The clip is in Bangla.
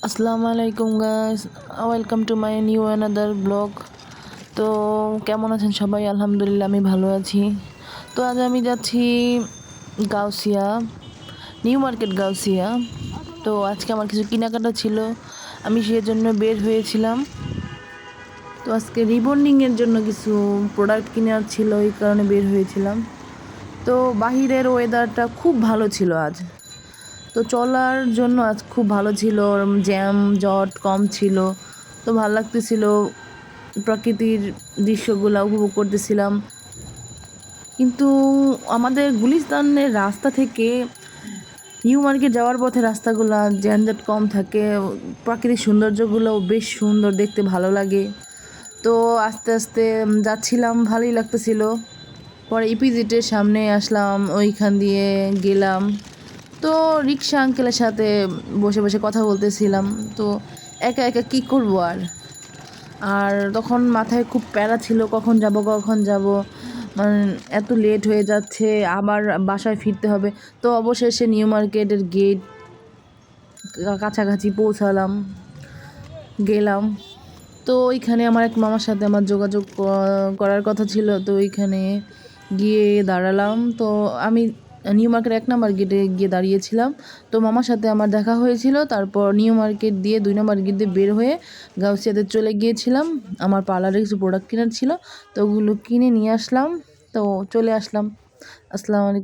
আসসালামু আলাইকুম guys, welcome to my new another blog. তো কেমন আছেন সবাই? আলহামদুলিল্লাহ আমি ভালো আছি। তো আজ আমি যাচ্ছি গাউসিয়া, নিউ মার্কেট গাউসিয়া। তো আজকে আমার কিছু কেনাকাটা ছিল, আমি সেজন্য বের হয়েছিলাম। তো আজকে রিবন্ডিংয়ের জন্য কিছু প্রোডাক্ট কেনার ছিল, এই কারণে বের হয়েছিলাম। তো বাহিরের ওয়েদারটা খুব ভালো ছিল আজ, তো চলার জন্য আজ খুব ভালো ছিল, জ্যাম জট কম ছিল। তো ভালো লাগতেছিল, প্রকৃতির দৃশ্যগুলো উপভোগ করতেছিলাম। কিন্তু আমাদের গুলিস্তানের রাস্তা থেকে নিউ মার্কেট যাওয়ার পথে রাস্তাগুলো জ্যানজট কম থাকে, প্রাকৃতিক সৌন্দর্যগুলো বেশ সুন্দর, দেখতে ভালো লাগে। তো আস্তে আস্তে যাচ্ছিলাম, ভালোই লাগতেছিল। পরে ইপিজেটের সামনে আসলাম, ওইখান দিয়ে গেলাম। তো রিক্সা আঙ্কেলের সাথে বসে বসে কথা বলতেছিলাম। তো একা একা কী করবো আর তখন মাথায় খুব প্যারা ছিল, কখন যাব, মানে এত লেট হয়ে যাচ্ছে, আবার বাসায় ফিরতে হবে। তো অবশেষে নিউ মার্কেটের গেট কাছাকাছি গেলাম। তো ওইখানে আমার এক মামার সাথে আমার যোগাযোগ করার কথা ছিল, তো ওইখানে গিয়ে দাঁড়ালাম। তো আমি নিউ মার্কেট 1 নম্বর গেটে গিয়ে দাঁড়িয়েছিলাম। তো মামার সাথে আমার দেখা হয়েছিল, তারপর নিউ মার্কেট দিয়ে 2 নম্বর গেট দিয়ে বের হয়ে গাউসিয়াতে চলে গিয়েছিলাম। আমার পার্লারে কিছু প্রোডাক্ট কেনার ছিল, তো ওগুলো কিনে নিয়ে আসলাম। তো চলে আসলাম। আসসালামু আলাইকুম।